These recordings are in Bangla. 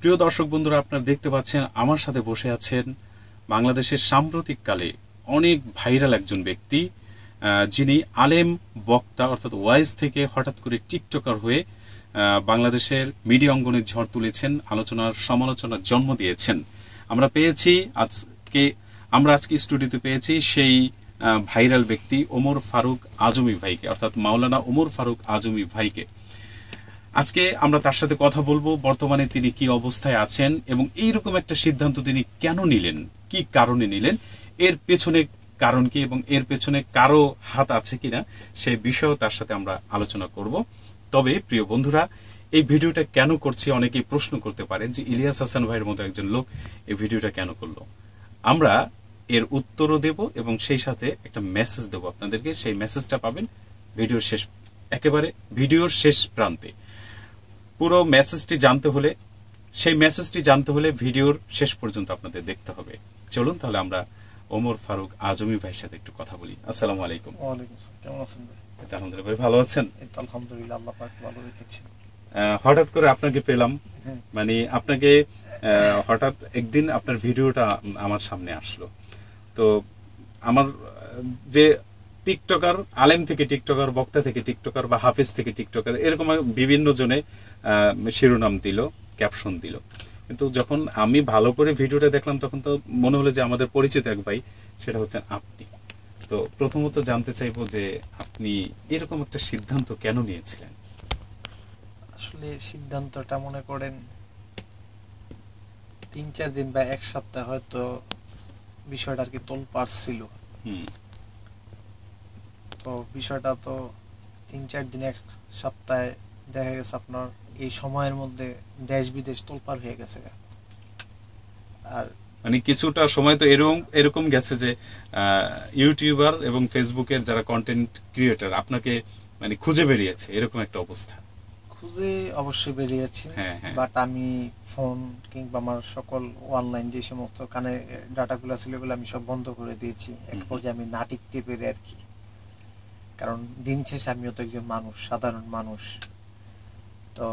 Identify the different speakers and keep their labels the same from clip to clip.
Speaker 1: প্রিয় দর্শক বন্ধুরা, আপনারা দেখতে পাচ্ছেন আমার সাথে বসে আছেন বাংলাদেশের সাম্প্রতিককালে অনেক ভাইরাল একজন ব্যক্তি, যিনি আলেম বক্তা অর্থাৎ ওয়াইজ থেকে হঠাৎ করে টিকটকার হয়ে বাংলাদেশের মিডিয়া অঙ্গনে ঝড় তুলেছেন, আলোচনার সমালোচনার জন্ম দিয়েছেন। আমরা আজকে স্টুডিওতে পেয়েছি সেই ভাইরাল ব্যক্তি ওমর ফারুক আজমি ভাইকে, অর্থাৎ মাওলানা ওমর ফারুক আজমি ভাইকে। আজকে আমরা তার সাথে কথা বলবো, বর্তমানে তিনি কি অবস্থায় আছেন এবং এইরকম একটা সিদ্ধান্ত তিনি কেন নিলেন, কি কারণে নিলেন, এর পেছনে কারণ কি এবং এর পেছনে কারো হাত আছে কিনা সেই বিষয়েও তার সাথে আমরা আলোচনা করব। তবে প্রিয় বন্ধুরা, এই ভিডিওটা কেন করছি অনেকেই প্রশ্ন করতে পারেন যে ইলিয়াস হাসান ভাইয়ের মতো একজন লোক এই ভিডিওটা কেন করলো। আমরা এর উত্তরও দেব এবং সেই সাথে একটা মেসেজ দেব আপনাদেরকে। সেই মেসেজটা পাবেন ভিডিওর শেষ প্রান্তে। পুরো মেসেজটি জানতে হলে ভিডিওর শেষ পর্যন্ত আপনাদের দেখতে হবে। চলুন তাহলে আমরা ওমর ফারুক আজমি ভাইয়ের সাথে একটু কথা বলি। আসসালামু আলাইকুম।
Speaker 2: ওয়ালাইকুম আসসালাম। কেমন আছেন ভাই?
Speaker 1: আলহামদুলিল্লাহ ভাই, ভালো আছেন?
Speaker 2: আলহামদুলিল্লাহ, আল্লাহ পাক ভালো রেখেছেন।
Speaker 1: হঠাৎ করে আপনাকে পেলাম, মানে আপনাকে হঠাৎ একদিন আপনার ভিডিওটা আমার সামনে আসলো। তো আমার যে টিকটকার, আলেম থেকে টিকটকার, বক্তা থেকে টিকটকার বা হাফেজ থেকে টিকটকার, এরকম বিভিন্ন জনে শিরোনাম দিল, ক্যাপশন দিল। কিন্তু যখন আমি ভালো করে ভিডিওটা দেখলাম তখন তো মনে হলো যে আমাদের পরিচিত এক ভাই, সেটা হচ্ছেন আপনি। তো প্রথমত জানতে চাইবো যে আপনি এরকম একটা সিদ্ধান্ত কেন নিয়েছিলেন?
Speaker 2: আসলে সিদ্ধান্তটা মনে করেন 3-4 দিন বা এক সপ্তাহ হয়তো বিষয়টা আর কি তোলপাড় ছিল। তো বিষয়টা তো 3-4 দিন এক সপ্তাহে দেখা গেছে আপনার এই সময়ের মধ্যে দেশ বিদেশ তোলপাড় হয়ে গেছে। আর
Speaker 1: মানে কিছুটা সময় তো এরকম গেছে যে ইউটিউবার এবং ফেসবুকের যারা কন্টেন্ট ক্রিয়েটর আপনাকে মানে খুঁজে বেরিয়েছে, এরকম একটা অবস্থা।
Speaker 2: খুঁজে অবশ্যই বেরিয়েছে, বাট আমি ফোন কিংবা আমার সকল অনলাইন যে সমস্ত কানে ডাটাগুলো ছিল এগুলো আমি সব বন্ধ করে দিয়েছি। এক পর্যায়ে আমি না টিকতে পেরে আর কি, কারণ দিন শেষে আমিও তো একজন মানুষ, সাধারণ মানুষ। তো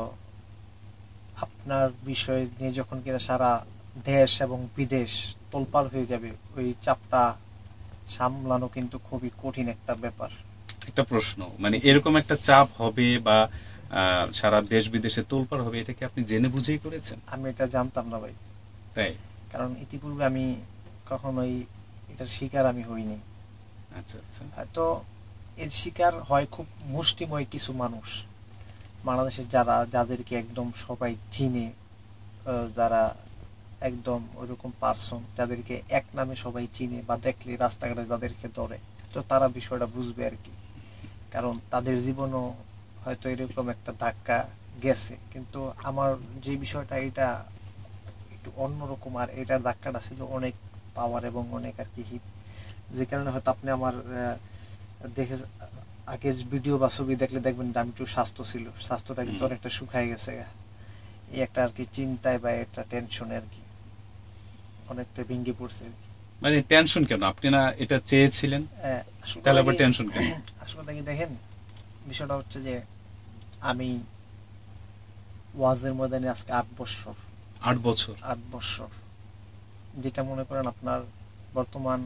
Speaker 2: আপনার বিষয় নিয়ে যখন কিনা সারা দেশ এবং বিদেশ তোলপাড় হয়ে যাবে, ওই চাপটা সামলানো কিন্তু খুবই কঠিন একটা ব্যাপার।
Speaker 1: একটা প্রশ্ন, মানে এরকম একটা চাপ হবে বা সারা দেশ বিদেশে তোলপাড় হবে, এটা কি আপনি জেনে বুঝেই করেছেন?
Speaker 2: আমি এটা জানতাম না ভাই।
Speaker 1: তাই?
Speaker 2: কারণ ইতিপূর্বে আমি কখনোই এটার শিকার আমি হইনি।
Speaker 1: আচ্ছা আচ্ছা।
Speaker 2: হয়তো এর শিকার হয় খুব মুষ্টিময় কিছু মানুষ বাংলাদেশের, যাদেরকে একদম সবাই চিনে, যারা একদম ওইরকম পার্সন যাদেরকে এক নামে সবাই চিনে বা দেখলে রাস্তাঘাটে যাদেরকে ধরে, তো তারা বিষয়টা বুঝবে আর কি। কারণ তাদের জীবনও হয়তো এরকম একটা ধাক্কা গেছে, কিন্তু আমার যে বিষয়টা এটা একটু অন্যরকম, আর এটার ধাক্কাটা ছিল অনেক পাওয়ার এবং অনেক আর কি হিট, যে কারণে হয়তো আপনি আমার দেখে আগের ভিডিও বা ছবি দেখলে দেখবেন আমি একটু স্বাস্থ্যটা কিন্তু অনেকটা শুকায় গেছে। এই একটা আর কি চিন্তায় বা একটা টেনশনে আর কি অনেকটা ভেঙে পড়ছে আর কি।
Speaker 1: মানে টেনশন কেন? আপনি না এটা চেয়েছিলেন, তাহলে আবার টেনশন কেন?
Speaker 2: আসলে কি দেখেন, বিষয়টা হচ্ছে যে আমি ওয়াজের ময়দানে আজকে 8 বছর, যেটা মনে করেন আপনার বর্তমান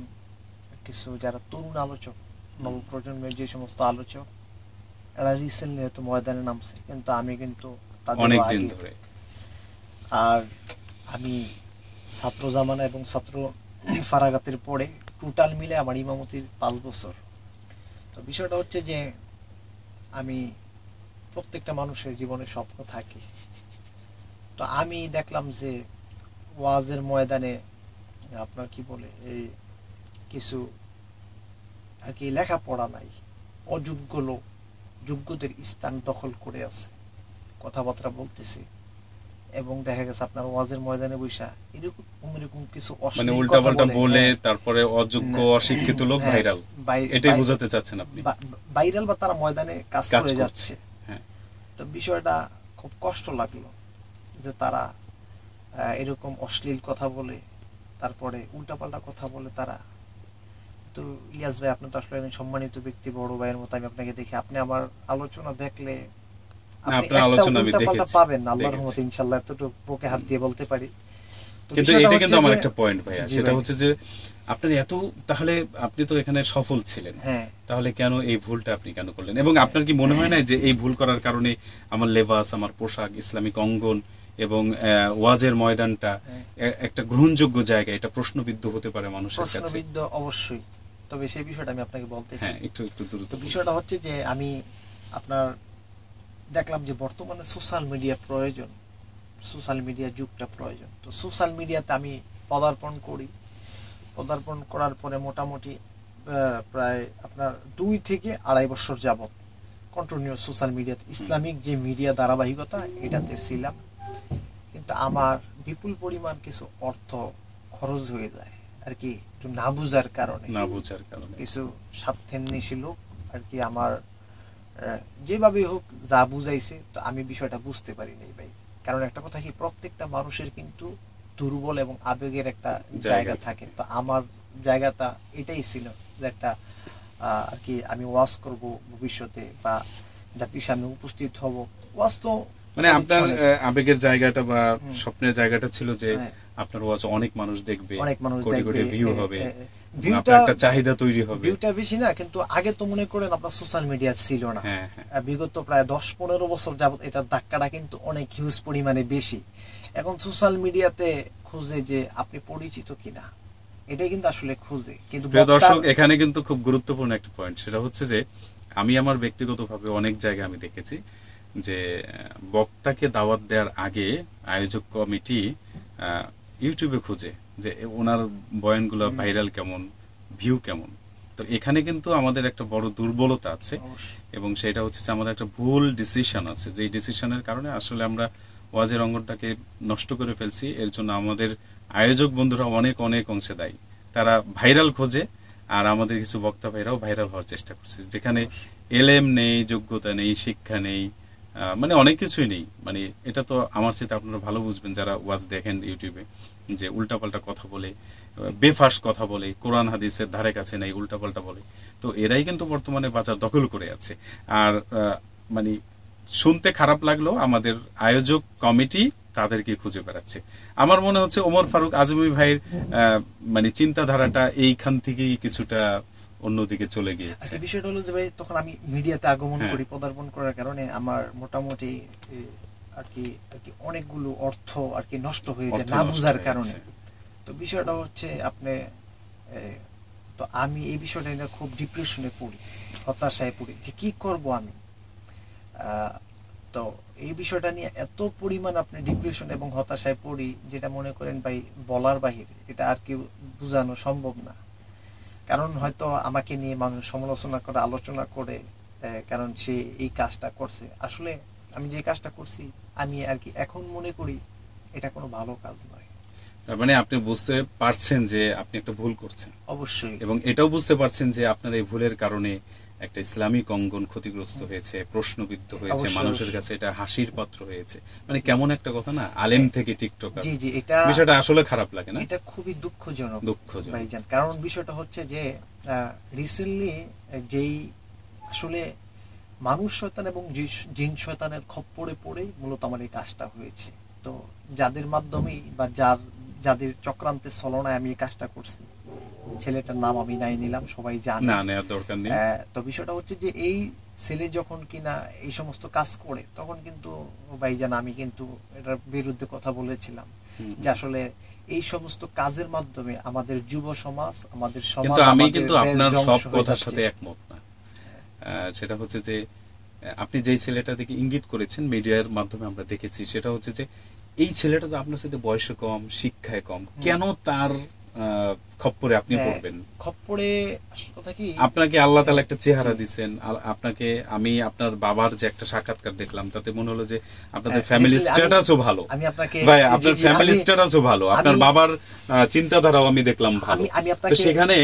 Speaker 2: কিছু যারা তরুণ আলোচক, নবপ্রজন্মের যে সমস্ত আলোচক, এরা রিসেন্টলি হয়তো ময়দানে নামছে, কিন্তু আমি কিন্তু
Speaker 1: অনেক দিন ধরে।
Speaker 2: আর আমি ছাত্র জামানা এবং ছাত্র ফারাগাতের পরে টোটাল মিলে আমার ইমামতির 5 বছর। তো বিষয়টা হচ্ছে যে আমি প্রত্যেকটা মানুষের জীবনে স্বপ্ন থাকে। তো আমি দেখলাম যে ওয়াজের ময়দানে আপনার কি বলে এই কিছু আর কি লেখাপড়া নাই, অযোগ্য লোক যোগ্যদের স্থান দখল করে আছে, কথাবার্তা বলতেছে, এবং দেখা গেছে আপনার ওয়াজের ময়দানে বৈশা এরকম কিছু
Speaker 1: মানে উল্টাপাল্টা বলে তারপরে অযোগ্য অশিক্ষিত লোক ভাইরাল, এটাই বোঝাতে চাচ্ছেন আপনি?
Speaker 2: ভাইরাল বা তারা ময়দানে কাজ করে যাচ্ছে। তো বিষয়টা খুব কষ্ট লাগলো যে তারা এরকম অশ্লীল কথা বলে, তারপরে উল্টাপাল্টা কথা বলে তারা। তো ইলিয়াস ভাই, আপনি তো আসলে সম্মানিত ব্যক্তি, বড় ভাইয়ের মতো আমি আপনাকে দেখি, আপনি আমার আলোচনা দেখলে আপনি একটা উল্টাপাল্টা পাবেন আল্লাহর রহমতে ইনশাআল্লাহ, এতটুকু বুকে হাত দিয়ে বলতে পারি।
Speaker 1: কিন্তু এটা কিন্তু আমার একটা পয়েন্ট ভাইয়া, সেটা হচ্ছে যে আপনার এত, তাহলে আপনি তো এখানে সফল ছিলেন, তাহলে কেন এই ভুলটা আপনি কেন করলেন? এবং আপনার কি মনে হয় না যে এই ভুল করার কারণে আমার লেবাস, আমার পোশাক, ইসলামিক অঙ্গন এবং ওয়াজের ময়দানটা একটা গ্রহণযোগ্য জায়গা, এটা প্রশ্নবিদ্ধ হতে পারে মানুষের কাছে?
Speaker 2: প্রশ্নবিদ্ধ অবশ্যই, তবে সেই বিষয়টা আমি আপনাকে বলতেছি।
Speaker 1: একটু দ্রুত।
Speaker 2: বিষয়টা হচ্ছে যে আমি আপনার দেখলাম যে বর্তমানে সোশ্যাল মিডিয়া প্রয়োজন, সোশ্যাল মিডিয়া যুগটা প্রয়োজন। তো সোশ্যাল মিডিয়াতে আমি পদার্পণ করি, পদার্পণ করার পরে মোটামুটি প্রায় আপনার 2 থেকে 2.5 বছর যাবত কন্টিনিউ সোশ্যাল মিডিয়াতে ইসলামিক যে মিডিয়া ধারাবাহিকতা এটাতে ছিলাম। কিন্তু আমার বিপুল পরিমাণ কিছু অর্থ খরচ হয়ে যায় আর কি, একটু না বুঝার কারণে কিছু স্বার্থান্বেষী লোক আর কি আমার যেভাবে হোক যা বুঝাইছে, তো আমি বিষয়টা বুঝতে পারি নাই ভাই। কারণ একটা কথা কি, প্রত্যেকটা মানুষের কিন্তু দুর্বল এবং আবেগের একটা জায়গা থাকে। তো আমার জায়গাটা এটাই ছিল যে একটা আর কি আমি ওয়াজ করব ভবিষ্যতে বা জাতির সামনে উপস্থিত হব। ওয়াজ তো
Speaker 1: মানে আপনার আবেগের জায়গাটা বা স্বপ্নের জায়গাটা ছিল যে আপনার ওয়াজ অনেক মানুষ দেখবে, কোটি কোটি ভিউ হবে, আপনার একটা চাহিদা তৈরি হবে।
Speaker 2: ভিউটা বেশি না, কিন্তু আগে তো মনে করেন আপনার সোশ্যাল মিডিয়া ছিল না। বিগত প্রায় 10-15 বছর যাবত এটার ধাক্কাটা কিন্তু অনেক হিউজ পরিমাণে বেশি। এখন সোশ্যাল মিডিয়াতে খুঁজে যে আপনি পরিচিত কিনা, এটাই কিন্তু আসলে খুঁজে। কিন্তু
Speaker 1: দর্শক, এখানে কিন্তু খুব গুরুত্বপূর্ণ একটা পয়েন্ট, সেটা হচ্ছে যে আমি আমার ব্যক্তিগতভাবে অনেক জায়গায় আমি দেখেছি যে বক্তাকে দাওয়াত দেওয়ার আগে আয়োজক কমিটি ইউটিউবে খুঁজে যে ওনার বয়ানগুলো ভাইরাল কেমন, ভিউ কেমন। তো এখানে কিন্তু আমাদের একটা বড় দুর্বলতা আছে, এবং সেটা হচ্ছে যে আমাদের একটা ভুল ডিসিশন আছে, যে ডিসিশনের কারণে আসলে আমরা ওয়াজের অঙ্গনটাকে নষ্ট করে ফেলছি। এর জন্য আমাদের আয়োজক বন্ধুরা অনেক অনেক অংশে দায়ী। তারা ভাইরাল খোঁজে, আর আমাদের কিছু বক্তা ভাইরাও ভাইরাল হওয়ার চেষ্টা করছে, যেখানে এলএম নেই, যোগ্যতা নেই, শিক্ষা নেই, মানে অনেক কিছুই নেই। মানে এটা তো আমার সাথে আপনারা ভালো বুঝবেন যারা ওয়াজ দেখেন ইউটিউবে, যে উল্টাপাল্টা কথা বলে, বেফাস কথা বলে, কোরআন হাদিসের ধারে কাছে নেই, উল্টাপাল্টা বলে। তো এরাই কিন্তু বর্তমানে বাজার দখল করে আছে। আর মানে শুনতে খারাপ লাগলো, আমাদের আয়োজক কমিটি তাদেরকে খুঁজে বেড়াচ্ছে। আমার মনে হচ্ছে ওমর ফারুক আজমি ভাইয়ের মানে চিন্তাধারাটা এইখান থেকেই কিছুটা অন্যদিকে চলে গিয়েছে।
Speaker 2: বিষয়টা হলো যে ভাই, তখন আমি মিডিয়াতে আগমন করি, পদার্পণ করার কারণে আমার মোটামুটি আর কি অনেকগুলো অর্থ আর কি নষ্ট হয়ে যায় না বুঝার কারণে। তো বিষয়টা হচ্ছে আপনি, তো আমি এই বিষয়টা নিয়ে খুব ডিপ্রেশনে পড়ি, হতাশায় পড়ি যে কি করব আমি। তো এই বিষয়টা নিয়ে এত পরিমাণ আপনি ডিপ্রেশন এবং হতাশায় পড়ি, যেটা মনে করেন ভাই বলার বাহিরে, এটা আর কি বোঝানো সম্ভব না। কারণ হয়তো আমাকে নিয়ে মানুষ সমালোচনা করে, আলোচনা করে, কারণ সে এই কাজটা করছে। আসলে আমি যে কাজটা করছি, আমি আর কি এখন মনে করি এটা কোনো ভালো কাজ নয়।
Speaker 1: তার মানে আপনি বুঝতে পারছেন যে আপনি একটা ভুল করছেন।
Speaker 2: অবশ্যই।
Speaker 1: এবং এটাও বুঝতে পারছেন যে আপনার এই ভুলের কারণে একটা ইসলামিক অঙ্গন ক্ষতিগ্রস্ত হয়েছে, প্রশ্নবিদ্ধ হয়েছে, মানুষের কাছে এটা হাসির পাত্র হয়েছে। মানে কেমন একটা কথা না, আলেম থেকে টিকটকার।
Speaker 2: জি জি, এটা
Speaker 1: বিষয়টা আসলে খারাপ লাগে না?
Speaker 2: এটা খুবই দুঃখজনক ভাইজান। কারণ বিষয়টা হচ্ছে যে রিসেন্টলি যেই আসলে মানুষ শয়তান এবং জিন শয়তানের খপ্পরে পড়ে মূলত আমার এই কাজটা হয়েছে। তো যাদের মাধ্যমে বা যাদের চক্রান্তের ছলনায় আমি এই কাজটা করছি, ছেলেটার নাম আমি নাই নিলাম, সবাই জানে,
Speaker 1: না নেওয়ার দরকার নেই।
Speaker 2: তো বিষয়টা হচ্ছে যে এই ছেলে যখন কিনা এই সমস্ত কাজ করে, তখন কিন্তু ভাইজান আমি কিন্তু এটার বিরুদ্ধে কথা বলেছিলাম যে আসলে এই সমস্ত কাজের মাধ্যমে আমাদের যুব সমাজ, আমাদের সমাজ,
Speaker 1: কিন্তু আমি কিন্তু আপনার সব কথার সাথে একমত না। সেটা হচ্ছে যে আপনি যেই ছেলেটা দিকে ইঙ্গিত করেছেন, মিডিয়ার মাধ্যমে আমরা দেখেছি, সেটা হচ্ছে যে এই ছেলেটা তো আপনার সাথে বয়সে কম, শিক্ষায় কম, কেন তার খপ্পরে আপনি পড়বেন?
Speaker 2: খপ্পরে কথা কি,
Speaker 1: আপনাকে আল্লাহ তাআলা একটা চেহারা দিবেন, আপনাকে আমি আপনার বাবার যে একটা সাক্ষাৎকার দেখলাম, তাতে মনে হলো যে আপনাদের ফ্যামিলি স্ট্যাটাসও ভালো।
Speaker 2: আমি আপনাকে
Speaker 1: ভাই, আপনার ফ্যামিলি স্ট্যাটাসও ভালো, আপনার বাবার চিন্তাধারাও আমি দেখলাম ভালো। তো সেখানে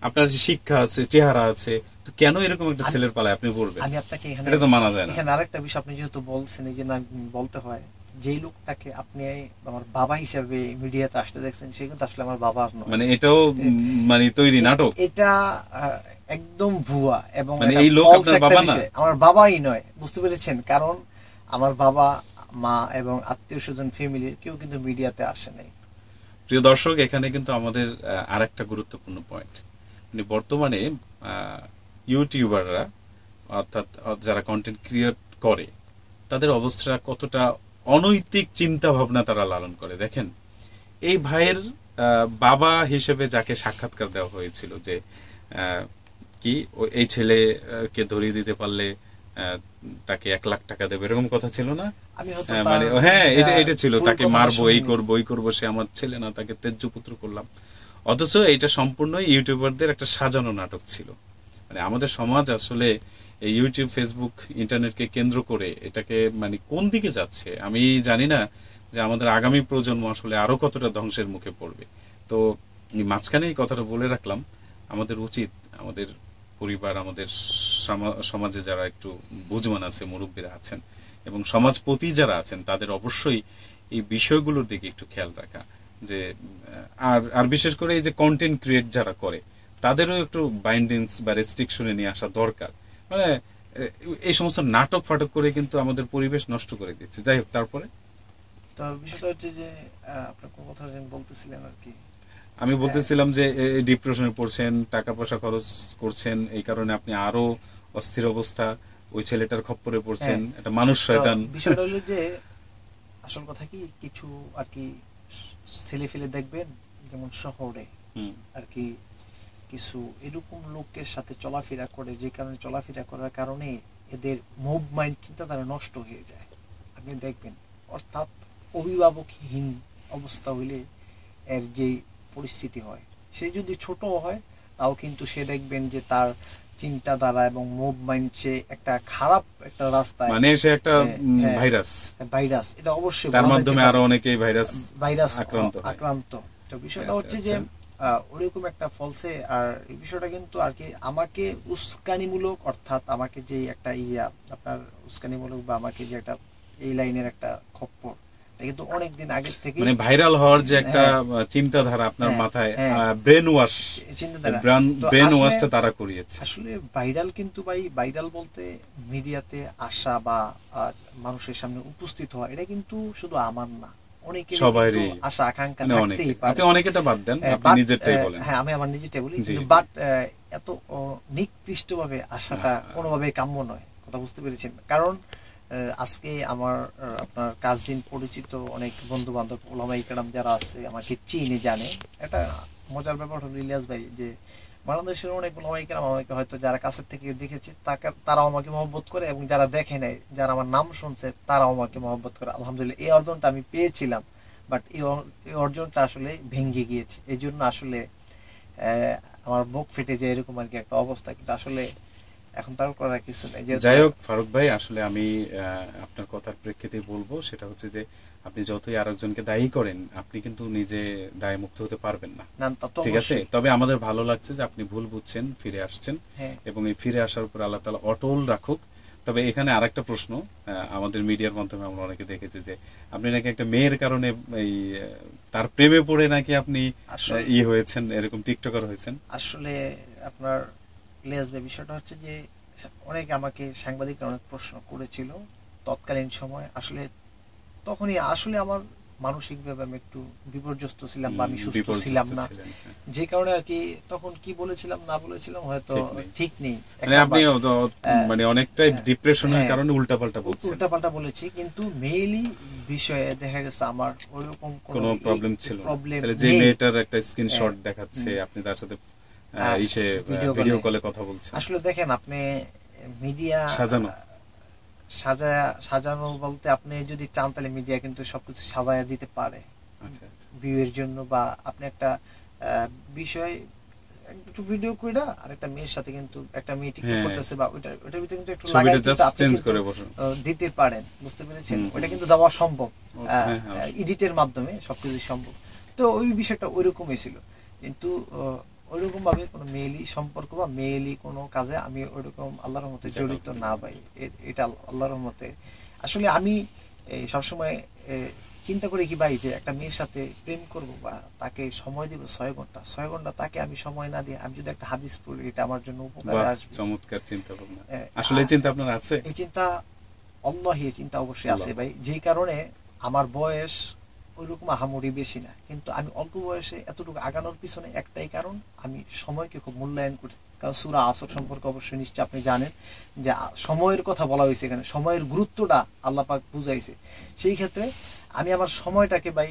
Speaker 1: আপনার শিক্ষা আছে, চেহারা আছে, তো কেন এরকম একটা ছেলের পালায় আপনি পড়বেন?
Speaker 2: আমি আপনাকে
Speaker 1: এটা তো মানা যায় না।
Speaker 2: এখানে আরেকটা বিষয় আপনি যেহেতু বলছেন, এই যে না বলতে হয়, যেই লোকটাকে আপনি আমার বাবা হিসেবে মিডিয়াতে আসতে দেখছেন, সে কিন্তু আসলে আমার বাবা নয়।
Speaker 1: মানে এটাও মানে তৈরি নাটক,
Speaker 2: এটা একদম ভুয়া। এবং
Speaker 1: মানে এই লোক আপনার বাবা না,
Speaker 2: আমার বাবাই নয়, বুঝতে পেরেছেন? কারণ আমার বাবা মা এবং আত্মীয় স্বজন ফ্যামিলির কেউ কিন্তু মিডিয়াতে আসে নাই।
Speaker 1: প্রিয় দর্শক, এখানে কিন্তু আমাদের আরেকটা গুরুত্বপূর্ণ পয়েন্ট, মানে বর্তমানে ইউটিউবাররা অর্থাৎ যারা কন্টেন্ট ক্রিয়েট করে তাদের অবস্থা কতটা অনৈতিক চিন্তা ভাবনা তারা লালন করে। দেখেন, এই ভাইয়ের বাবা হিসেবে যাকে সাক্ষাৎকার দেওয়া হয়েছিল যে কি এই ছেলেকে ধরিয়ে দিতে পারলে তাকে 1 লাখ টাকা দেবে, এরকম কথা ছিল না? মানে হ্যাঁ, এটা ছিল, তাকে মারবো, এই করবো, সে আমার ছেলে না, তাকে তেজ্য পুত্র করলাম। অথচ এটা সম্পূর্ণ ইউটিউবারদের একটা সাজানো নাটক ছিল। মানে আমাদের সমাজ আসলে এই ইউটিউব, ফেসবুক, ইন্টারনেটকে কেন্দ্র করে এটাকে মানে কোন দিকে যাচ্ছে আমি জানি না, যে আমাদের আগামী প্রজন্ম আসলে আরো কতটা ধ্বংসের মুখে পড়বে। তো মাঝখানে এই কথাটা বলে রাখলাম, আমাদের উচিত আমাদের পরিবার, আমাদের সমাজে যারা একটু বুঝমান আছে, মুরব্বীরা আছেন এবং সমাজপতি যারা আছেন, তাদের অবশ্যই এই বিষয়গুলোর দিকে একটু খেয়াল রাখা। যে আর বিশেষ করে এই যে কন্টেন্ট ক্রিয়েট যারা করে তাদেরও একটু বাইন্ডিংস বা রেস্ট্রিকশনে নিয়ে আসা দরকার। মানে এই সমস্ত নাটক ফাটক করে কিন্তু আমাদের পরিবেশ নষ্ট করে দিচ্ছে। যাই হোক, তারপরে
Speaker 2: তো বিষয়টা হচ্ছে যে আপনার কোন কথা বলতেছিলেন আর কি?
Speaker 1: আমি বলতেছিলাম যে ডিপ্রেশনে পড়ছেন, টাকা পয়সা খরচ করছেন, এই কারণে আপনি আরো অস্থির অবস্থা, ওই ছেলেটার খপ্পরে পড়ছেন, এটা মানুষ শয়তান।
Speaker 2: বিষয়টা হলো যে আসল কথা কি, কিছু আর কি ছেলে ফেলে দেখবেন যেমন শহরে আর কি কিছু এরকম লোকের সাথে চলাফেরা করে, যে কারণে চলাফেরা করার কারণে এদের মুভমেন্ট চিন্তাধারা নষ্ট হয়ে যায়। আপনি দেখবেন, অর্থাৎ অভিভাবকহীন অবস্থা হইলে এর যে পরিস্থিতি হয়, সে যদি ছোট হয় তাও কিন্তু সে দেখবেন যে তার চিন্তাধারা এবং মুভমেন্ট সে একটা খারাপ একটা রাস্তায়,
Speaker 1: মানে সে একটা ভাইরাস, এটা অবশ্যই তার মাধ্যমে আরো অনেকে ভাইরাস
Speaker 2: আক্রান্ত। তো বিষয়টা হচ্ছে যে ওরকম একটা ফলসে, আর এই বিষয়টা কিন্তু আর কি আমাকে উস্কানিমূলক, অর্থাৎ আমাকে যে একটা আপনার উস্কানিমূলক বা আমাকে যে একটা এই লাইনের একটা খপ্পর, কিন্তু অনেকদিন আগে থেকে
Speaker 1: মানে ভাইরাল হওয়ার যে একটা চিন্তাধারা আপনার মাথায়, ব্রেন ওয়াশটা তারা করিয়েছে।
Speaker 2: আসলে ভাইরাল কিন্তু ভাইরাল বলতে মিডিয়াতে আসা বা মানুষের সামনে উপস্থিত হওয়া, এটা কিন্তু শুধু আমার না, অনেকের আশা আকাঙ্ক্ষা থাকতেই পারে।
Speaker 1: আপনি অনেকেরটা বাদ দেন, আপনি নিজেরটাই বলেন।
Speaker 2: হ্যাঁ, আমি আমার নিজেরটাই বলি, কিন্তু বাট এত নিকৃষ্টভাবে আসাটা কোনোভাবে কাম্য নয়। কথা বুঝতে পেরেছেন? কারণ আজকে আমার আপনার কাজিন, পরিচিত অনেক বন্ধু বান্ধব, ওলামায়ে কেরাম যারা আছে আমাকে চিনে, জানে। এটা মজার ব্যাপার হলো ইলিয়াস ভাই, যে বাংলাদেশের অনেক ওলামায়ে কেরাম আমাকে হয়তো যারা কাছের থেকে দেখেছে তারাও আমাকে মহব্বত করে, এবং যারা দেখে নাই, যারা আমার নাম শুনছে তারাও আমাকে মহব্বত করে। আলহামদুলিল্লাহ, এই অর্জনটা আমি পেয়েছিলাম, বাট এই অর্জনটা আসলে ভেঙে গিয়েছে। এই জন্য আসলে আমার বুক ফেটে যায় এরকম আর কি একটা অবস্থা, কিন্তু আসলে এখন তার করার কিছু নেই।
Speaker 1: যাই হোক ফারুক ভাই, আসলে আমি আপনার কথার প্রেক্ষিতে বলবো, সেটা হচ্ছে যে আপনি যতই আরেকজনকে দায়ী করেন, আপনি কিন্তু নিজে দায় মুক্ত হতে পারবেন না, ঠিক আছে? তবে আমাদের ভালো লাগছে যে আপনি ভুল বুঝছেন, ফিরে আসছেন, এবং এই ফিরে আসার উপর আল্লাহ তাআলা অটল রাখুক। তবে এখানে আরেকটা প্রশ্ন, আমাদের মিডিয়ার মাধ্যমে আমরা অনেকে দেখেছি যে আপনি নাকি একটা মেয়ের কারণে এই তার প্রেমে পড়ে নাকি আপনি হয়েছেন, এরকম টিকটকার হয়েছেন।
Speaker 2: আসলে আপনার ইলিয়াস ভাই, বিষয়টা হচ্ছে যে অনেকে আমাকে সাংবাদিকরা অনেক প্রশ্ন করেছিল তৎকালীন সময়। আসলে তখনই আসলে আমার মানসিকভাবে আমি একটু বিপর্যস্ত ছিলাম, বা আমি সুস্থ ছিলাম না, যে কারণে আর কি তখন কি বলেছিলাম না বলেছিলাম হয়তো ঠিক নেই।
Speaker 1: আপনি মানে অনেকটাই ডিপ্রেশনের কারণে উল্টাপাল্টা
Speaker 2: বলেছি, কিন্তু মেইনলি বিষয়ে দেখা গেছে আমার ওইরকম
Speaker 1: কোনো প্রবলেম ছিল না। তাহলে যে মেয়েটার একটা স্ক্রিনশট দেখাচ্ছে, আপনি তার সাথে ভিডিও কলে কথা বলছেন, আসলে
Speaker 2: দেখেন আপনি মিডিয়া সাজানো বলতে আপনি যদি চান তাহলে মিডিয়া কিন্তু সবকিছু সাজায়া দিতে পারে ভিউয়ের জন্য, বা আপনি একটা বিষয় একটু ভিডিও কইরা আর একটা মেয়ের সাথে কিন্তু একটা মেয়ে টিকটক করতেছে, বা ওটার ভিতরে কিন্তু একটু লাগাই দিতে পারেন, বুঝতে পেরেছেন? ওটা কিন্তু দেওয়া সম্ভব, এডিটের মাধ্যমে সবকিছু সম্ভব। তো ওই বিষয়টা ওইরকমই ছিল, কিন্তু ওইরকম ভাবে কোনো মেয়েলি সম্পর্ক বা মেয়েলি কোনো কাজে আমি ওইরকম আল্লাহর রহমতে জড়িত না ভাই। এটা আল্লাহর রহমতে। আসলে আমি সবসময় চিন্তা করি কি ভাই, যে একটা মেয়ের সাথে প্রেম করব বা তাকে সময় দিব 6 ঘন্টা, 6 ঘন্টা তাকে আমি সময় না দিয়ে আমি যদি একটা হাদিস পড়ি, এটা আমার জন্য উপকারে আসবে।
Speaker 1: চমৎকার চিন্তা ভাবনা। আসলে এই চিন্তা আপনার আছে?
Speaker 2: এই চিন্তা আল্লাহি চিন্তা অবশ্যই আছে ভাই, যে কারণে আমার বয়স ওইরকম আহামরি বেশি না, কিন্তু আমি অল্প বয়সে এতটুকু আগানোর পিছনে একটাই কারণ, আমি সময়কে খুব মূল্যায়ন করছি। কারণ সূরা আসর সম্পর্কে অবশ্যই নিশ্চয়ই আপনি জানেন যে সময়ের কথা বলা হয়েছে এখানে, সময়ের গুরুত্বটা আল্লাহ পাক বুঝাইছে। সেই ক্ষেত্রে আমি আমার সময়টাকে ভাই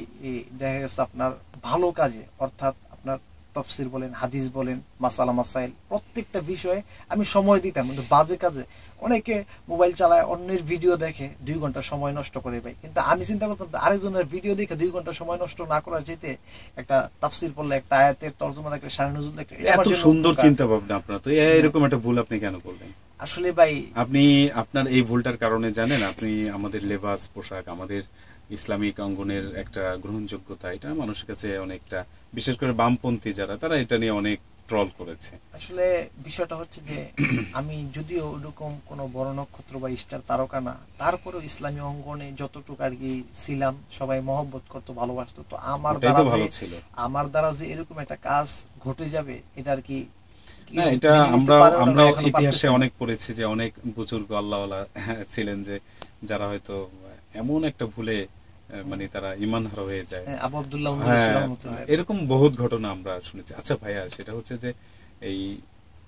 Speaker 2: দেখা গেছে আপনার ভালো কাজে, অর্থাৎ আপনার তফসির বলেন, হাদিস বলেন, মাসালা মাসাইল, প্রত্যেকটা বিষয়ে আমি সময় দিতাম। কিন্তু বাজে কাজে অনেকে মোবাইল চালায়, অন্যের ভিডিও দেখে 2 ঘন্টা সময় নষ্ট করে ভাই, কিন্তু আমি চিন্তা করতাম আরেকজনের ভিডিও দেখে 2 ঘন্টা সময় নষ্ট না করার চাইতে একটা তাফসির পড়লে, একটা আয়াতের তরজমা দেখলে, শারহ নুজুল দেখলে।
Speaker 1: এত সুন্দর চিন্তা ভাবনা আপনার, তো এরকম একটা ভুল আপনি কেন করলেন?
Speaker 2: আসলে ভাই
Speaker 1: আপনি আপনার এই ভুলটার কারণে জানেন, আপনি আমাদের লেবাস পোশাক, আমাদের ইসলামিক অঙ্গনের একটা গ্রহণযোগ্যতা, এটা মানুষের কাছে অনেকটা, বিশেষ করে বামপন্থী যারা, তারা এটা নিয়ে অনেক ট্রল করেছে।
Speaker 2: আসলে বিষয়টা হচ্ছে যে আমি যদিও ওরকম কোনো বড় নক্ষত্র বা স্টার তারকা না, তারপরেও ইসলামী অঙ্গনে যতটুকু আর কি ছিলাম, সবাই মহব্বত করতো, ভালোবাসতো। তো আমার দ্বারা যে এরকম একটা কাজ ঘটে যাবে, এটা আর কি
Speaker 1: এটা আমরা ইতিহাসে অনেক পড়েছি যে অনেক বুজুর্গ আল্লাহওয়ালা ছিলেন যে যারা হয়তো এমন একটা ভুলে মানে তারা ঈমানহারা হয়ে যায়।
Speaker 2: আবু আব্দুল্লাহ
Speaker 1: এরকম বহুত ঘটনা আমরা শুনেছি। আচ্ছা ভাইয়া, সেটা হচ্ছে যে এই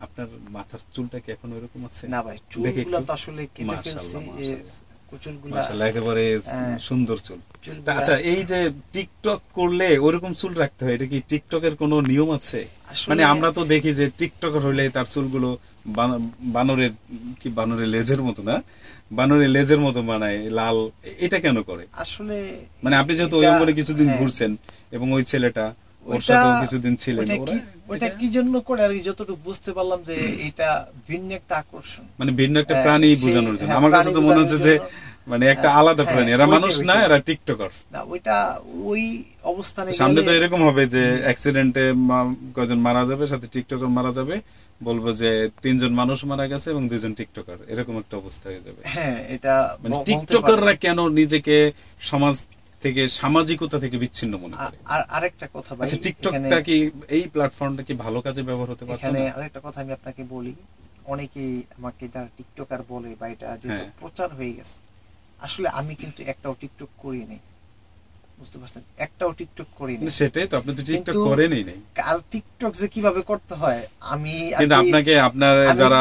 Speaker 1: আপনার মাথার চুলটা কি এখন ওইরকম আছে?
Speaker 2: না ভাই, চুলগুলো তো আসলে কেটে ফেলছি,
Speaker 1: মাশাআল্লাহ, একেবারে সুন্দর চুল। আচ্ছা, এই যে টিকটক করলে ওরকম চুল রাখতে হয়, এটা কি টিকটকের কোনো নিয়ম আছে? মানে আমরা তো দেখি যে টিকটকার হইলে তার চুলগুলো বানরের লেজের মতো, না বানরের লেজের মতো বানায় লাল, এটা কেন করে আসলে? মানে আপনি যেহেতু ওই অঙ্গনে কিছুদিন ঘুরছেন এবং ওই ছেলেটা ওর সাথেও কিছুদিন ছিলেন,
Speaker 2: ওটা কি জন্য করে আর কি যতটুকু বুঝতে পারলাম যে এটা ভিন্ন একটা আকর্ষণ,
Speaker 1: মানে ভিন্ন একটা প্রাণী বোঝানোর জন্য। আমার কাছে তো মনে হচ্ছে যে মানে একটা আলাদা প্রাণী, এরা মানুষ না, এরা টিকটকার।
Speaker 2: না, ওইটা ওই অবস্থানে
Speaker 1: সামনে তো এরকম হবে যে অ্যাক্সিডেন্টে কয়জন মারা যাবে, সাথে টিকটকার মারা যাবে, বলবো যে 3 জন মানুষ মারা গেছে এবং 2 জন টিকটকার, এরকম একটা অবস্থা হয়ে যাবে।
Speaker 2: হ্যাঁ, এটা
Speaker 1: মানে টিকটকাররা কেন নিজেকে সমাজ থেকে, সামাজিকতা থেকে বিচ্ছিন্ন মনে করে?
Speaker 2: আর আরেকটা কথা ভাই,
Speaker 1: আচ্ছা, টিকটকটা কি, এই প্ল্যাটফর্মটা কি ভালো কাজে ব্যবহার হতে পারতো?
Speaker 2: এখানে আরেকটা কথা আমি আপনাকে বলি, অনেকেই আমাকে যারা টিকটকার বলে বা এটা যেটা প্রচার হয়ে গেছে, আসলে আমি কিন্তু একটাও টিকটক করি নাই, বুঝতে পারছেন? একটাও টিকটক করি নাই।
Speaker 1: সেটাই তো, আপনি তো টিকটক করেনই নাই।
Speaker 2: আর টিকটক যে কিভাবে করতে হয় আমি,
Speaker 1: কিন্তু আপনাকে আপনার যারা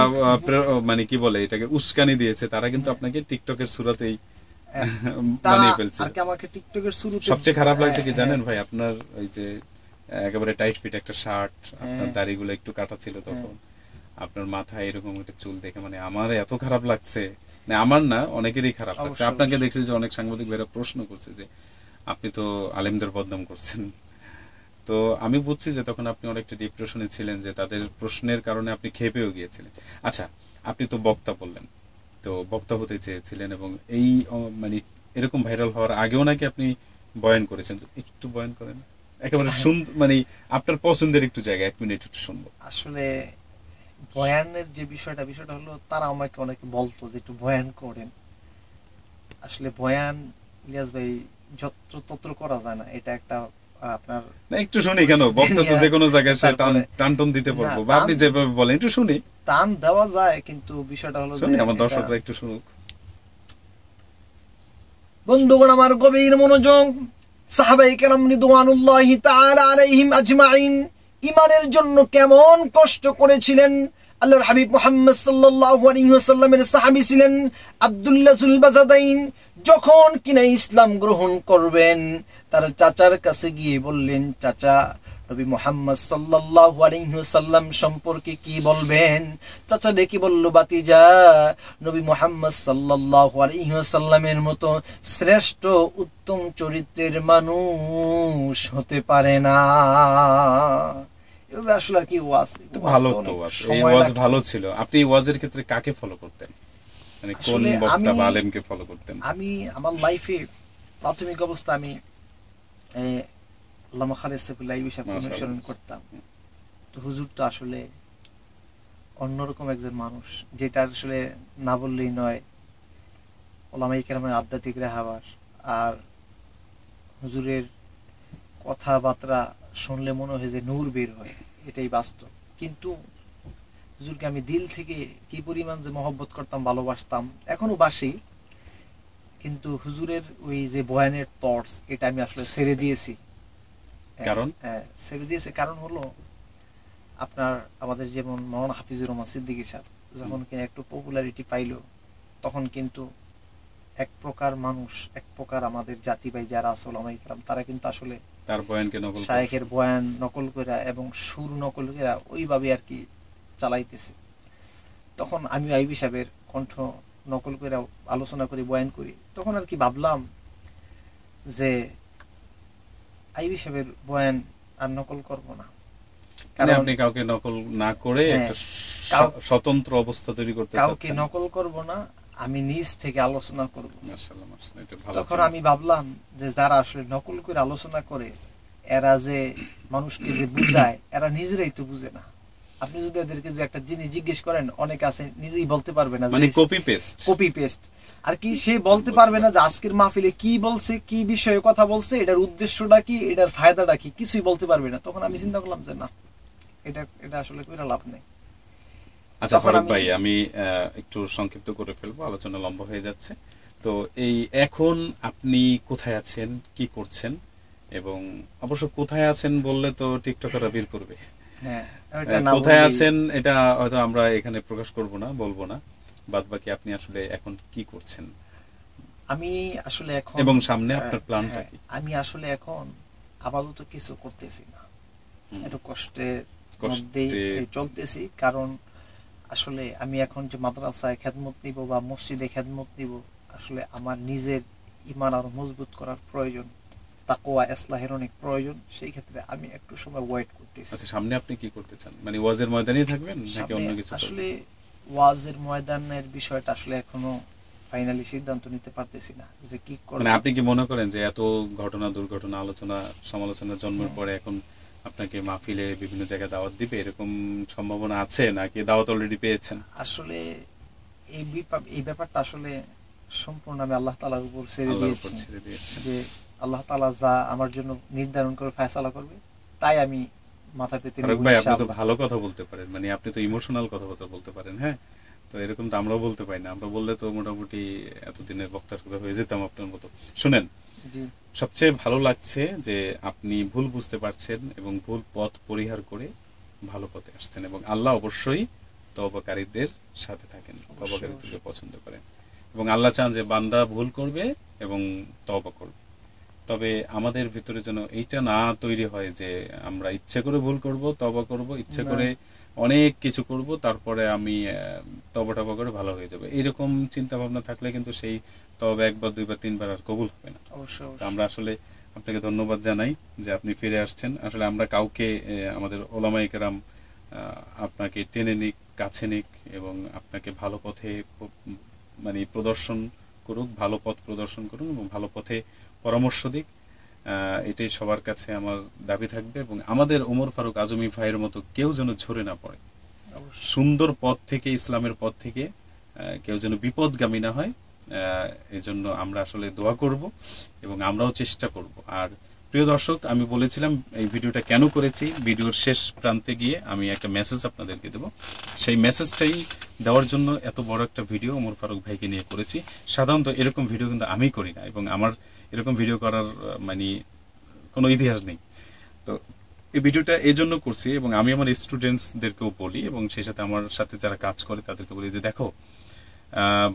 Speaker 1: মানে কি বলে এটাকে উস্কানি দিয়েছে, তারা কিন্তু আপনাকে টিকটকের সুরাতেই বানিয়ে ফেলছে।
Speaker 2: আর কি আমাকে টিকটকের শুরুতে
Speaker 1: সবচেয়ে খারাপ লাগছে কি জানেন ভাই, আপনার ওই যে একেবারে টাইট ফিট একটা শার্ট, আপনার দাড়িগুলো একটু কাটা ছিল তখন, আপনার মাথায় এরকম একটা চুল দেখে মানে আমার এত খারাপ লাগছে, না আমার না, অনেকেরই খারাপ লাগছে। আপনাকে দেখছি যে অনেক সাংবাদিক ভাইরা প্রশ্ন করছে যে আপনি তো আলেমদের বদনাম করছেন। তো আমি বুঝছি যে তখন আপনি অনেকটা ডিপ্রেশনে ছিলেন, যে তাদের প্রশ্নের কারণে আপনি খেপেও গিয়েছিলেন। আচ্ছা, আপনি তো বক্তা বললেন, তো বক্তা হতে চেয়েছিলেন এবং এই মানে এরকম ভাইরাল হওয়ার আগেও নাকি আপনি বয়ান করেছেন, একটু বয়ান করেন একেবারে মানে আপনার পছন্দের একটু জায়গা, 1 মিনিট একটু শুনবো।
Speaker 2: আসলে বয়ানের যে বিষয়টা হলো, তারা আমাকে অনেকে বলতো যে একটু বয়ান করেন। আসলে বয়ান ইলিয়াস ভাই যত্র করা যায় না, এটা একটা আপনার
Speaker 1: না, একটু শুনি কেন, বক্তা তো যে কোনো জায়গায় সে টান দিতে পারবো, বা আপনি যেভাবে বলেন একটু শুনি।
Speaker 2: টান দেওয়া যায়, কিন্তু বিষয়টা হলো
Speaker 1: শুনি, আমার দর্শকরা একটু শুনুক।
Speaker 2: বন্ধুগণ আমার গভীর মনোযোগ, সাহাবায়ে কেরাম রিদওয়ানুল্লাহি তাআলা আলাইহিম আজমাইন ঈমানের জন্য কেমন কষ্ট করেছিলেন। আল্লাহর হাবিব মুহাম্মদ সাল্লাল্লাহু আলাইহি ওয়াসাল্লামের সাহাবী ছিলেন আব্দুল্লাহ যুল বাজাদাইন। যখন কিনা ইসলাম গ্রহণ করবেন, তার চাচার কাছে গিয়ে বললেন, চাচা, নবী মুহাম্মদ সাল্লাল্লাহু আলাইহি ওয়াসাল্লাম সম্পর্কে কি বলবেন? চাচা ডেকে বলল, বাতিজা, নবী মুহাম্মদ সাল্লাল্লাহু আলাইহি ওয়াসাল্লামের মতো শ্রেষ্ঠ উত্তম চরিত্রের মানুষ হতে পারে না। এভাবে আসলে কি ওয়াজ
Speaker 1: ভালো, তো এই ওয়াজ ভালো ছিল। আপনি ওয়াজের ক্ষেত্রে কাকে ফলো করতেন, মানে কোন বক্তা বা আলেমকে ফলো করতেন?
Speaker 2: আমি আমার লাইফে প্রাথমিক অবস্থা আমি আল্লামা খালেদ সাইফুল্লাহ বিষয়কে অনুসরণ করতাম। তো হুজুর তো আসলে অন্যরকম একজন মানুষ, যেটা আসলে না বললেই নয়। ওলামায়ে কেরামের আধ্যাত্মিক রাহাবার, আর হুজুরের কথাবার্তা শুনলে মনে হয় যে নূর বের হয়, এটাই বাস্তব। কিন্তু হুজুরকে আমি দিল থেকে কি পরিমাণ যে মহব্বত করতাম, ভালোবাসতাম, এখনো বাসি। কিন্তু হুজুরের ওই যে বয়ানের থটস, এটা আমি আসলে ছেড়ে দিয়েছি।
Speaker 1: কারণ
Speaker 2: ছেড়ে দিয়েছে কারণ হলো আপনার আমাদের যেমন মাওলানা হাফিজুর রহমান সিদ্দিকী সাহেব যখন কিনা একটু পপুলারিটি পাইলো, তখন কিন্তু এক প্রকার মানুষ, এক প্রকার আমাদের জাতি ভাই যারা আছে ওলামায়ে কেরাম, তারা কিন্তু আসলে
Speaker 1: তার বয়ানকে নকল করে,
Speaker 2: শায়েখের বয়ান নকল করে এবং সুর নকল করে ওইভাবে আর কি চালাইতেছে। তখন আমি আইবি সাহেবের কণ্ঠ নকল করে আলোচনা করি, বয়ান করি, তখন আর কি ভাবলাম যে আইবি সাহেবের বয়ান আর নকল করব না।
Speaker 1: কারণ আপনি কাউকে নকল না করে একটা স্বতন্ত্র অবস্থা তৈরি করতে চাচ্ছেন।
Speaker 2: কাউকে নকল করব না, আমি নিজ থেকে আলোচনা করব।
Speaker 1: মাশাআল্লাহ, মাশাআল্লাহ, এটা ভালো।
Speaker 2: তখন আমি ভাবলাম যে যারা আসলে নকল করে আলোচনা করে, এরা যে মানুষকে যে বুঝায়, এরা নিজেরাই তো বুঝে না। আপনি যদি এদেরকে যে একটা জিনিস জিজ্ঞেস করেন, অনেকে আছে নিজেই বলতে পারবে না,
Speaker 1: মানে কপি পেস্ট
Speaker 2: আর কি, সে বলতে পারবে না যে আজকের মাহফিলে কি বলছে, কি বিষয়ে কথা বলছে, এটার উদ্দেশ্যটা কি, এটার ফায়দাটা কি, কিছুই বলতে পারবে না। তখন আমি চিন্তা করলাম যে না, এটা আসলে কইরা লাভ নেই।
Speaker 1: আচ্ছা ফারুক ভাই, আমি একটু সংক্ষিপ্ত করে ফেলবো, আলোচনা লম্বা হয়ে যাচ্ছে। তো এই এখন আপনি কোথায় আছেন, কি করছেন, এবং অবশ্য কোথায় আছেন বললে তো টিকটকাররা বের করবে। কোথায় আছেন এটা হয়তো আমরা এখানে প্রকাশ করব না, বলবো না। বাদ বাকি আপনি আসলে এখন কি করছেন?
Speaker 2: আমি আসলে এখন,
Speaker 1: এবং সামনে আপনার প্ল্যানটা কি?
Speaker 2: আমি আসলে এখন আপাতত কিছু করতেছি না, একটু কষ্টের মধ্যেই চলতেছি। কারণ আসলে আমি এখন যে মাদ্রাসায় খেদমত নিব বা মসজিদে খেদমত নিব, আসলে আমার নিজের ঈমান আরো মজবুত করার প্রয়োজন, তাকওয়া ইসলাহের অনেক প্রয়োজন। সেই ক্ষেত্রে আমি একটু সময় ওয়েট করতেছি।
Speaker 1: আচ্ছা, সামনে আপনি কি করতে চান? মানে ওয়াজের ময়দানেই থাকবেন নাকি অন্য কিছু?
Speaker 2: আসলে ওয়াজের ময়দানের বিষয়টা আসলে এখনো ফাইনালি সিদ্ধান্ত নিতে পারতেছি না যে কি করব।
Speaker 1: মানে আপনি কি মনে করেন যে এত ঘটনা দুর্ঘটনা আলোচনা সমালোচনার জন্মের পরে এখন আপনাকে মাহফিলে বিভিন্ন জায়গায় দাওয়াত দিবে, এরকম সম্ভাবনা আছে নাকি দাওয়াত অলরেডি পেয়েছেন?
Speaker 2: আসলে এই ব্যাপারটা আসলে সম্পূর্ণ আমি আল্লাহ তাআলার উপর ছেড়ে দিয়েছি, যে আল্লাহ তাআলা যা আমার জন্য নির্ধারণ করে ফয়সালা করবে তাই আমি মাথা পেতে নেব।
Speaker 1: ভাই, আপনি তো ভালো কথা বলতে পারেন, মানে আপনি তো ইমোশনাল কথাবার্তা বলতে পারেন। হ্যাঁ, তো এরকম তো আমরাও বলতে পারি না। আমরা বললে তো মোটামুটি এতদিনের বক্তার কথা হয়ে যেতাম আপনার মতো। শুনেন, সবচেয়ে ভালো লাগছে যে আপনি ভুল বুঝতে পারছেন এবং ভুল পথ পরিহার করে ভালো পথে আসছেন, এবং আল্লাহ অবশ্যই তওবাকারীদের সাথে থাকেন, তওবাকারীদেরকে পছন্দ করেন, এবং আল্লাহ চান যে বান্দা ভুল করবে এবং তওবা করবে। তবে আমাদের ভিতরে যেন এইটা না তৈরি হয় যে আমরা ইচ্ছে করে ভুল করব, তওবা করব, ইচ্ছে করে অনেক কিছু করব, তারপরে আমি তওবা করে ভালো হয়ে যাবে। এইরকম চিন্তা ভাবনা থাকলে কিন্তু সেই তওবা একবার দুইবার তিনবার আর কবুল হবে না। আমরা আসলে আপনাকে ধন্যবাদ জানাই যে আপনি ফিরে আসছেন। আসলে আমরা কাউকে, আমাদের ওলামায়ে কেরাম আপনাকে টেনে নিক, কাছে নিক এবং আপনাকে ভালো পথে মানে প্রদর্শন করুক, ভালো পথ প্রদর্শন করুন এবং ভালো পথে পরামর্শ দিক, এটাই সবার কাছে আমার দাবি থাকবে। এবং আমাদের ওমর ফারুক আজমি ভাইয়ের মতো কেউ যেন ঝরে না পড়ে, সুন্দর পথ থেকে, ইসলামের পথ থেকে কেউ যেন বিপদগামী না হয়, এজন্য আমরা আসলে দোয়া করব এবং আমরাও চেষ্টা করব। আর প্রিয় দর্শক, আমি বলেছিলাম এই ভিডিওটা কেন করেছি, ভিডিওর শেষ প্রান্তে গিয়ে আমি একটা মেসেজ আপনাদেরকে দেব। সেই মেসেজটাই দেওয়ার জন্য এত বড় একটা ভিডিও ওমর ফারুক ভাইকে নিয়ে করেছি। সাধারণত এরকম ভিডিও কিন্তু আমি করি না এবং আমার এরকম ভিডিও করার মানে কোনো ইতিহাস নেই। তো এই ভিডিওটা এই জন্য করছি এবং আমি আমার স্টুডেন্টসদেরকেও বলি এবং সেই সাথে আমার সাথে যারা কাজ করে তাদেরকে বলি যে দেখো,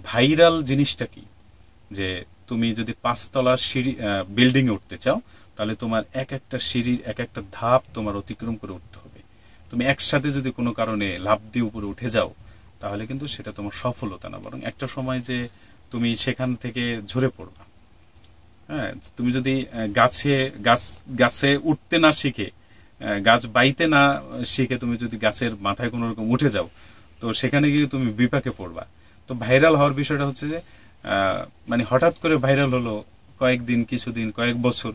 Speaker 1: ভাইরাল জিনিসটা কি, যে তুমি যদি 5 তলা সিঁড়ি বিল্ডিং এ উঠতে চাও, তাহলে তোমার এক একটা সিঁড়ির এক একটা ধাপ তোমার অতিক্রম করে উঠতে হবে। তুমি একসাথে যদি কোনো কারণে লাফ দিয়ে উপরে উঠে যাও, তাহলে কিন্তু সেটা তোমার সফলতা না, বরং একটা সময় যে তুমি সেখান থেকে ঝরে পড়বা। হ্যাঁ, তুমি যদি গাছে উঠতে না শিখে, গাছ বাইতে না শিখে তুমি যদি গাছের মাথায় কোনো রকম উঠে যাও, তো সেখানে গিয়ে তুমি বিপাকে পড়বা। তো ভাইরাল হওয়ার বিষয়টা হচ্ছে যে মানে হঠাৎ করে ভাইরাল হলো, কয়েকদিন, কিছুদিন, কয়েক বছর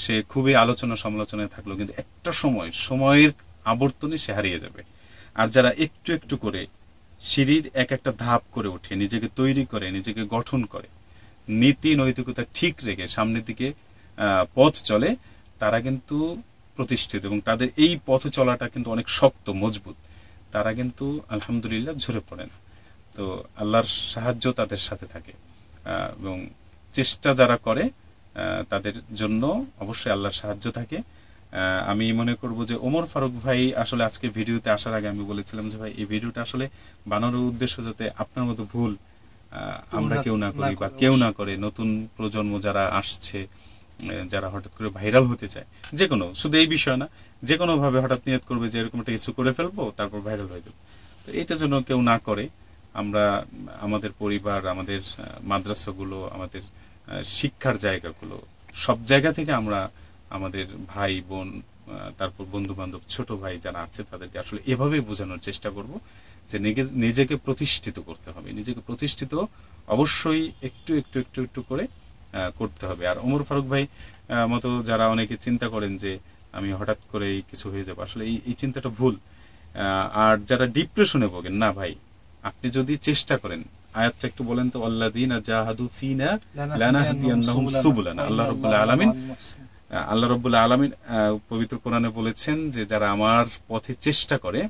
Speaker 1: সে খুবই আলোচনা সমালোচনায় থাকলো, কিন্তু একটা সময়ের আবর্তনে সে হারিয়ে যাবে। আর যারা একটু একটু করে সিঁড়ির এক একটা ধাপ করে উঠে, নিজেকে তৈরি করে, নিজেকে গঠন করে, নীতি নৈতিকতা ঠিক রেখে সামনের দিকে পথ চলে, তারা কিন্তু প্রতিষ্ঠিত এবং তাদের এই পথ চলাটা কিন্তু অনেক শক্ত, মজবুত। তারা কিন্তু আলহামদুলিল্লাহ ঝরে পড়ে না। তো আল্লাহর সাহায্য তাদের সাথে থাকে এবং চেষ্টা যারা করে তাদের জন্য অবশ্যই আল্লাহর সাহায্য থাকে। আমি মনে করব যে ওমর ফারুক ভাই আসলে আজকে ভিডিওতে আসার আগে আমি বলেছিলাম যে ভাই এই ভিডিওটা আসলে বানানোর উদ্দেশ্য যাতে আপনার মতো ভুল আমরা কেউ না করি বা কেউ না করে, নতুন প্রজন্ম যারা আসছে, যারা হঠাৎ করে ভাইরাল হতে চায়, যে কোনো, শুধু এই বিষয় না, যে কোনো ভাবে হঠাৎ নিয়ত করবে যে এরকম একটা কিছু করে ফেলবো তারপর ভাইরাল হয়ে যাবে, তো এটা যেন কেউ না করে। আমরা আমাদের পরিবার, আমাদের মাদ্রাসাগুলো, আমাদের শিক্ষার জায়গাগুলো, সব জায়গা থেকে আমরা আমাদের ভাই বোন, তারপর বন্ধু বান্ধব, ছোট ভাই যারা আছে তাদেরকে আসলে এভাবে বোঝানোর চেষ্টা করব যে নিজেকে প্রতিষ্ঠিত করতে হবে। নিজেকে প্রতিষ্ঠিত অবশ্যই একটু একটু একটু একটু করে করতে হবে। আর ওমর ফারুক ভাই মতো যারা অনেকে চিন্তা করেন যে আমি হঠাৎ করে কিছু হয়ে যাবো, আসলে এই চিন্তাটা ভুল। আর যারা ডিপ্রেশনে ভোগেন, না ভাই, আপনি যদি চেষ্টা করেন, আয়াতটা একটু বলেন তো, আল্লাযীনা জাহাদু ফিনা লানাহদিয়ান্নাহুম সুবুলানা। আল্লাহ রাব্বুল আলামিন পবিত্র কোরআনে বলেছেন যে যারা আমার পথে চেষ্টা করে,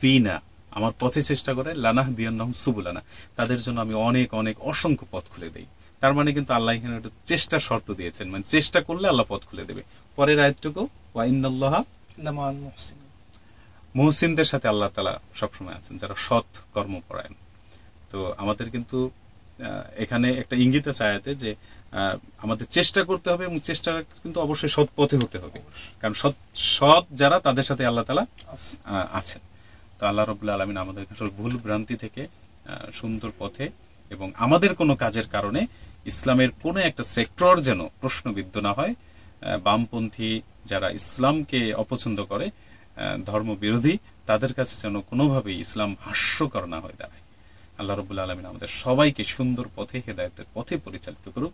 Speaker 1: ফিনা, আমার পথে চেষ্টা করে, লানাহদিয়ান্নাহুম সুবুলানা, তাদের জন্য আমি অনেক অনেক অসংখ্য পথ খুলে দেই। তার মানে কিন্তু আল্লাহ এখানে একটা চেষ্টার শর্ত দিয়েছেন, মানে চেষ্টা করলে আল্লাহ পথ খুলে দেবে। পরের আয়াতটুকু, ওয়া ইন্নাল্লাহা লামাআল মুহসিনিন, মুহসিনদের সাথে আল্লাহ তাআলা সবসময় আছেন, যারা সৎ কর্মপরায়ণ। তো আমাদের কিন্তু এখানে একটা ইঙ্গিত আছে আয়াতে যে আমাদের চেষ্টা করতে হবে, এবং চেষ্টা কিন্তু অবশ্যই সৎ পথে হতে হবে, কারণ সৎ যারা, তাদের সাথে আল্লাহ তাআলা আছেন। তো আল্লাহ রাব্বুল আলামিন আমাদের আসলে ভুল ভ্রান্তি থেকে সুন্দর পথে, এবং আমাদের কোনো কাজের কারণে ইসলামের কোনো একটা সেক্টর যেন প্রশ্নবিদ্ধ না হয়, বামপন্থী যারা ইসলামকে অপছন্দ করে, ধর্ম বিরোধী, তাদের কাছে যেন কোনোভাবেই ইসলাম হাস্যকর না হয়ে দাঁড়ায়। আল্লাহ রাব্বুল আলামিন আমাদের সবাইকে সুন্দর পথে, হেদায়েতের পথে পরিচালিত করুক।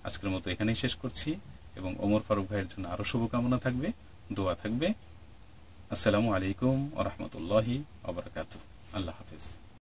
Speaker 1: আজকের মতো এখানেই শেষ করছি, এবং ওমর ফারুক ভাইয়ের জন্য আরো শুভকামনা থাকবে, দোয়া থাকবে। আসসালামু আলাইকুম ওয়া রাহমাতুল্লাহি ওয়া বারাকাতুহু। আল্লাহ হাফেজ।